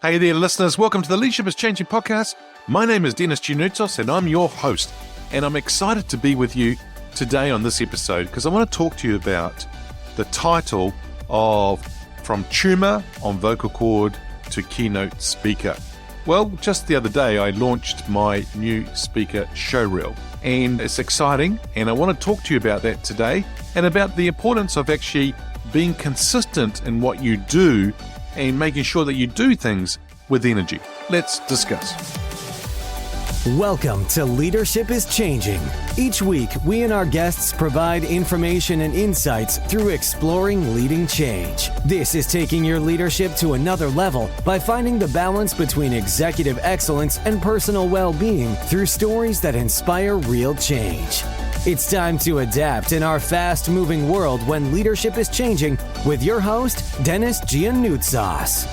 Hey there, listeners. Welcome to the Leadership is Changing podcast. My name is Denis Gianoutsos, and I'm your host. And I'm excited to be with you today on this episode because I want to talk to you about the title of From Tumor on Vocal Cord to Keynote Speaker. Well, just the other day, I launched my new speaker showreel, and it's exciting. And I want to talk to you about that today and about the importance of actually being consistent in what you do and making sure that you do things with energy. Let's discuss. Welcome to Leadership is Changing. Each week, we and our guests provide information and insights through exploring leading change. This is taking your leadership to another level by finding the balance between executive excellence and personal well-being through stories that inspire real change. It's time to adapt in our fast-moving world when leadership is changing with your host, Denis Gianoutsos.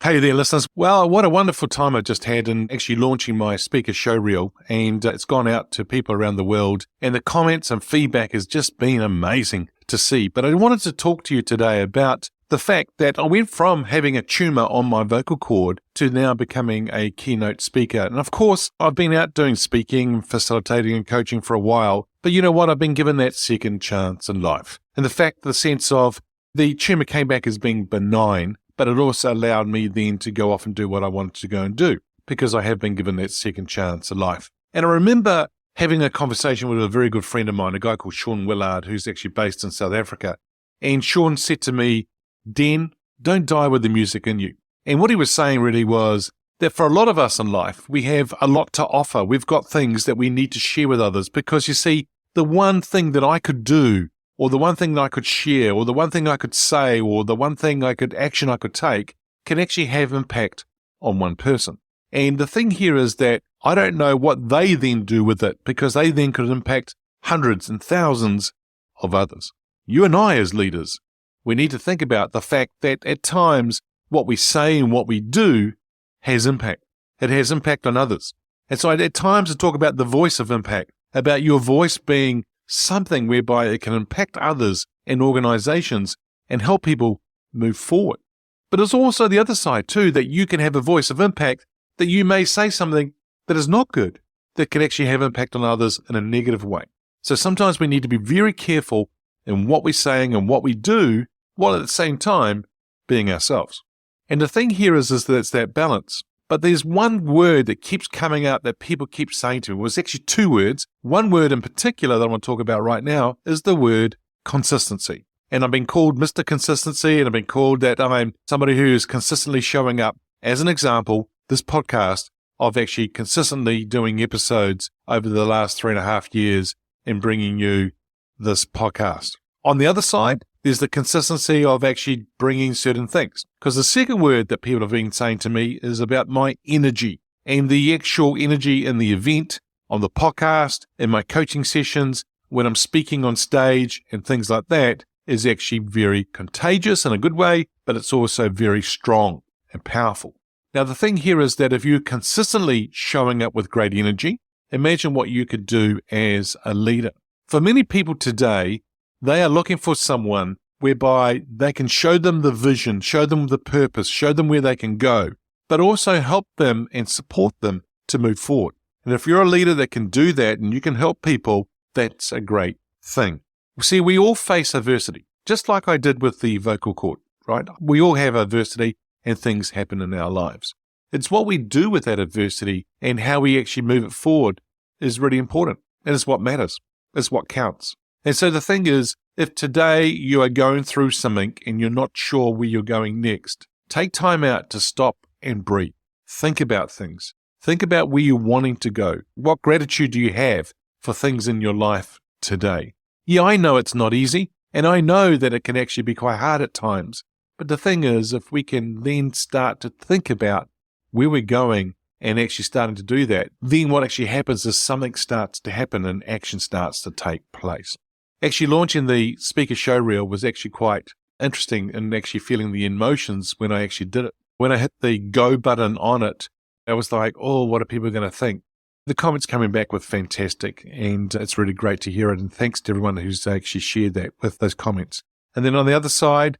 Hey there, listeners. Well, what a wonderful time I just had in actually launching my speaker showreel, and it's gone out to people around the world, and the comments and feedback has just been amazing to see. But I wanted to talk to you today about the fact that I went from having a tumor on my vocal cord to now becoming a keynote speaker. And of course, I've been out doing speaking, facilitating and coaching for a while. But you know what? I've been given that second chance in life. And the sense of the tumor came back as being benign, but it also allowed me then to go off and do what I wanted to go and do because I have been given that second chance in life. And I remember having a conversation with a very good friend of mine, a guy called Sean Willard, who's actually based in South Africa. And Sean said to me, Den, don't die with the music in you. And what he was saying really was that for a lot of us in life, we have a lot to offer. We've got things that we need to share with others because you see, the one thing that I could do, or the one thing that I could share, or the one thing I could say, or the one thing action I could take, can actually have impact on one person. And the thing here is that I don't know what they then do with it because they then could impact hundreds and thousands of others. You and I as leaders, we need to think about the fact that at times what we say and what we do has impact. It has impact on others. And so at times I talk about the voice of impact, about your voice being something whereby it can impact others and organizations and help people move forward. But there's also the other side too, that you can have a voice of impact, that you may say something that is not good, that can actually have impact on others in a negative way. So sometimes we need to be very careful in what we're saying and what we do, while at the same time being ourselves. And the thing here is that it's that balance. But there's one word that keeps coming out that people keep saying to me. Well, it's actually two words. One word in particular that I want to talk about right now is the word consistency. And I've been called Mr. Consistency, and I've been called that I'm somebody who is consistently showing up. As an example, this podcast of actually consistently doing episodes over the last 3.5 years and bringing you this podcast. On the other side, there's the consistency of actually bringing certain things. Because the second word that people have been saying to me is about my energy and the actual energy in the event, on the podcast, in my coaching sessions, when I'm speaking on stage and things like that is actually very contagious in a good way, but it's also very strong and powerful. Now, the thing here is that if you're consistently showing up with great energy, imagine what you could do as a leader. For many people today, they are looking for someone whereby they can show them the vision, show them the purpose, show them where they can go, but also help them and support them to move forward. And if you're a leader that can do that and you can help people, that's a great thing. See, we all face adversity, just like I did with the vocal cord, right? We all have adversity and things happen in our lives. It's what we do with that adversity and how we actually move it forward is really important. And it's what matters. It's what counts. And so the thing is, if today you are going through something and you're not sure where you're going next, take time out to stop and breathe. Think about things. Think about where you're wanting to go. What gratitude do you have for things in your life today? Yeah, I know it's not easy, and I know that it can actually be quite hard at times. But the thing is, if we can then start to think about where we're going and actually starting to do that, then what actually happens is something starts to happen and action starts to take place. Actually launching the speaker showreel was actually quite interesting and actually feeling the emotions when I actually did it. When I hit the go button on it, I was like, oh, what are people going to think? The comments coming back were fantastic, and it's really great to hear it. And thanks to everyone who's actually shared that with those comments. And then on the other side,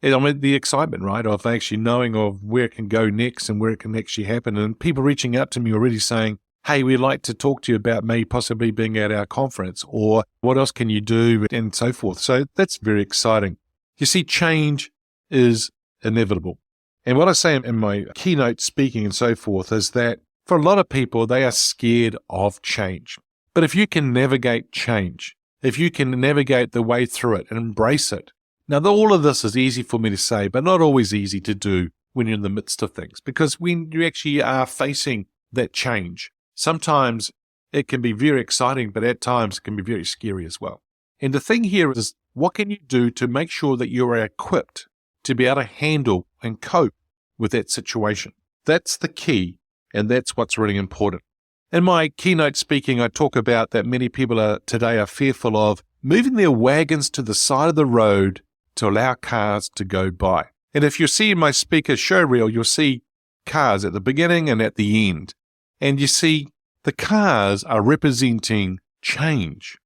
I mean, the excitement, right, of actually knowing of where it can go next and where it can actually happen. And people reaching out to me already saying, hey, we'd like to talk to you about maybe possibly being at our conference, or what else can you do, and so forth. So that's very exciting. You see, change is inevitable. And what I say in my keynote speaking and so forth is that for a lot of people, they are scared of change. But if you can navigate change, if you can navigate the way through it and embrace it, now, all of this is easy for me to say, but not always easy to do when you're in the midst of things, because when you actually are facing that change, sometimes it can be very exciting, but at times it can be very scary as well. And the thing here is, what can you do to make sure that you are equipped to be able to handle and cope with that situation? That's the key, and that's what's really important. In my keynote speaking, I talk about that many people today are fearful of moving their wagons to the side of the road to allow cars to go by. And if you see my speaker showreel, you'll see cars at the beginning and at the end. And you see the cars are representing change.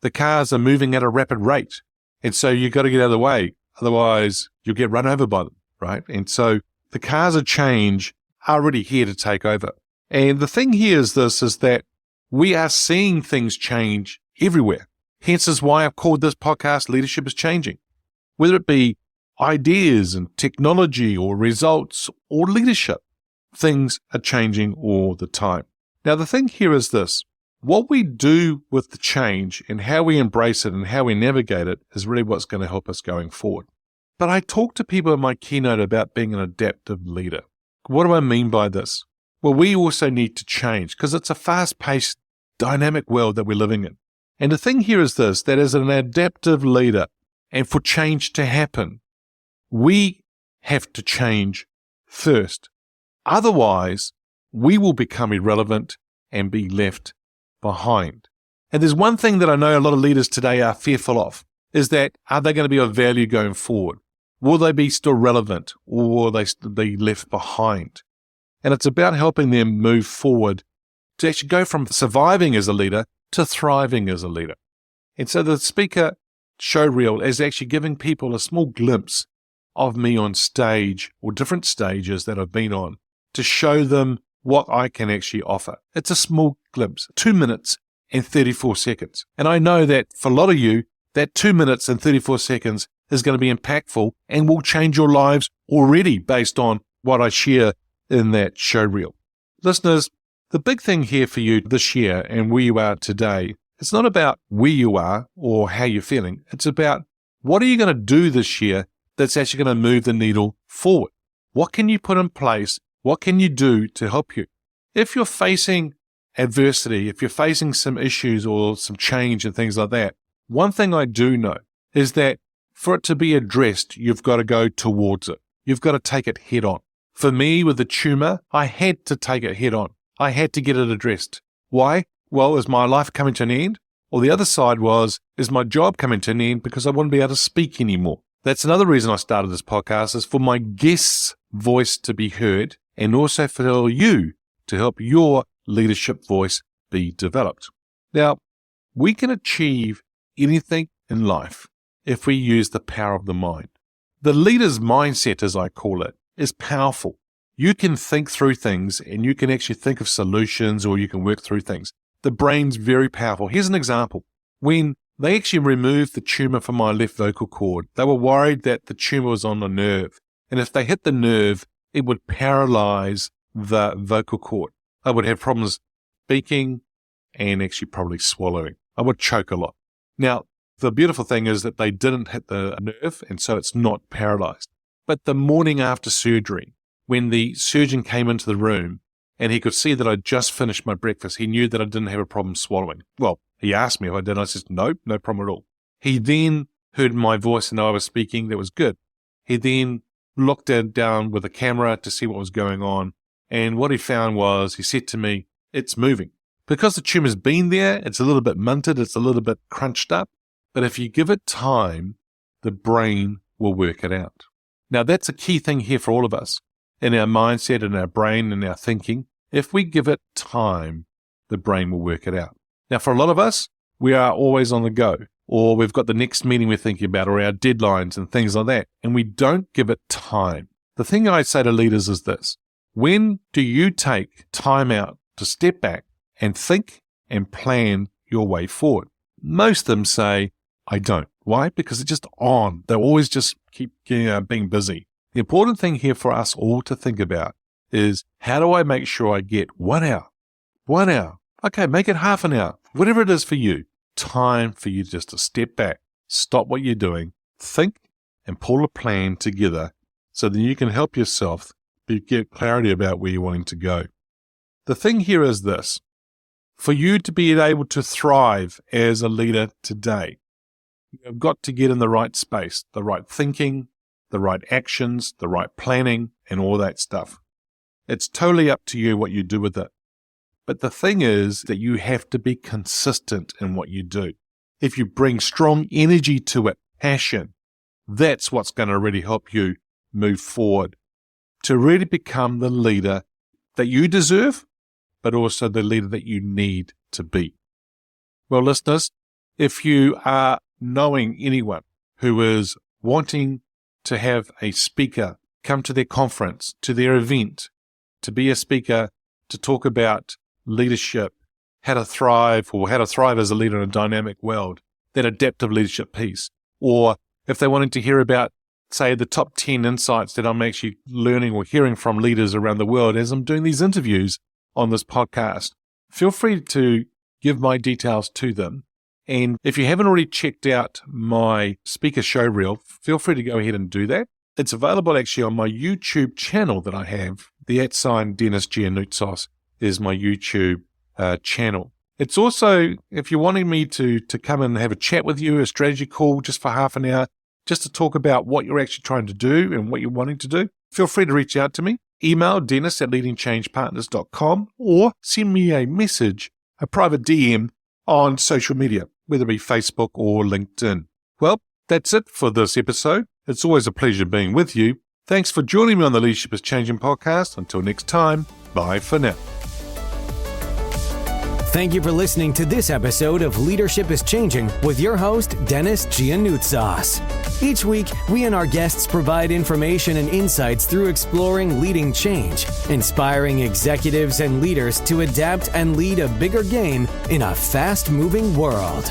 The cars are moving at a rapid rate. And so you've got to get out of the way. Otherwise, you'll get run over by them, right? And so the cars of change are already here to take over. And the thing here is that we are seeing things change everywhere. Hence is why I've called this podcast Leadership is Changing. Whether it be ideas and technology or results or leadership, things are changing all the time. Now, the thing here is this. What we do with the change and how we embrace it and how we navigate it is really what's going to help us going forward. But I talk to people in my keynote about being an adaptive leader. What do I mean by this? Well, we also need to change because it's a fast-paced, dynamic world that we're living in. And the thing here is this, that as an adaptive leader, and for change to happen, we have to change first. Otherwise, we will become irrelevant and be left behind. And there's one thing that I know a lot of leaders today are fearful of, is that are they going to be of value going forward? Will they be still relevant, or will they be left behind? And it's about helping them move forward to actually go from surviving as a leader to thriving as a leader. And so the speaker showreel is actually giving people a small glimpse of me on stage or different stages that I've been on to show them what I can actually offer. It's a small glimpse, 2 minutes and 34 seconds. And I know that for a lot of you, that 2 minutes and 34 seconds is going to be impactful and will change your lives already based on what I share in that showreel. Listeners, the big thing here for you this year and where you are today, it's not about where you are or how you're feeling. It's about what are you going to do this year that's actually going to move the needle forward? What can you put in place? What can you do to help you? If you're facing adversity, if you're facing some issues or some change and things like that, one thing I do know is that for it to be addressed, you've got to go towards it. You've got to take it head on. For me, with the tumor, I had to take it head on. I had to get it addressed. Why? Well, is my life coming to an end? Or the other side was, is my job coming to an end because I wouldn't be able to speak anymore? That's another reason I started this podcast, is for my guest's voice to be heard and also for you to help your leadership voice be developed. Now, we can achieve anything in life if we use the power of the mind. The leader's mindset, as I call it, is powerful. You can think through things and you can actually think of solutions, or you can work through things. The brain's very powerful. Here's an example. When they actually removed the tumor from my left vocal cord, they were worried that the tumor was on the nerve. And if they hit the nerve, it would paralyze the vocal cord. I would have problems speaking and actually probably swallowing. I would choke a lot. Now, the beautiful thing is that they didn't hit the nerve, and so it's not paralyzed. But the morning after surgery, when the surgeon came into the room and he could see that I'd just finished my breakfast, he knew that I didn't have a problem swallowing. Well, he asked me if I did, and I said, no problem at all. He then heard my voice and I was speaking. That was good. He then looked down with a camera to see what was going on. And what he found was, he said to me, it's moving. Because the tumor's been there, it's a little bit munted, it's a little bit crunched up. But if you give it time, the brain will work it out. Now, that's a key thing here for all of us. In our mindset, in our brain, in our thinking, if we give it time, the brain will work it out. Now, for a lot of us, we are always on the go, or we've got the next meeting we're thinking about, or our deadlines and things like that, and we don't give it time. The thing I say to leaders is this: when do you take time out to step back and think and plan your way forward? Most of them say, I don't. Why? Because it's just on. They always just keep being busy. The important thing here for us all to think about is, how do I make sure I get 1 hour? 1 hour. Okay, make it half an hour. Whatever it is for you. Time for you just to step back, stop what you're doing, think, and pull a plan together so that you can help yourself get clarity about where you're wanting to go. The thing here is this: for you to be able to thrive as a leader today, you've got to get in the right space, the right thinking, the right actions, the right planning, and all that stuff. It's totally up to you what you do with it. But the thing is that you have to be consistent in what you do. If you bring strong energy to it, passion, that's what's going to really help you move forward to really become the leader that you deserve, but also the leader that you need to be. Well, listeners, if you are knowing anyone who is wanting to have a speaker come to their conference, to their event, to be a speaker, to talk about leadership, how to thrive, or how to thrive as a leader in a dynamic world, that adaptive leadership piece, or if they wanted to hear about, say, the top 10 insights that I'm actually learning or hearing from leaders around the world as I'm doing these interviews on this podcast, feel free to give my details to them. And if you haven't already checked out my speaker showreel, feel free to go ahead and do that. It's available actually on my YouTube channel that I have. The @ Denis Gianoutsos is my YouTube channel. It's also, if you're wanting me to come and have a chat with you, a strategy call just for half an hour, just to talk about what you're actually trying to do and what you're wanting to do, feel free to reach out to me. Email dennis@leadingchangepartners.com, or send me a message, a private DM on social media, whether it be Facebook or LinkedIn. Well, that's it for this episode. It's always a pleasure being with you. Thanks for joining me on the Leadership is Changing podcast. Until next time, bye for now. Thank you for listening to this episode of Leadership is Changing with your host, Denis Gianoutsos. Each week, we and our guests provide information and insights through exploring leading change, inspiring executives and leaders to adapt and lead a bigger game in a fast-moving world.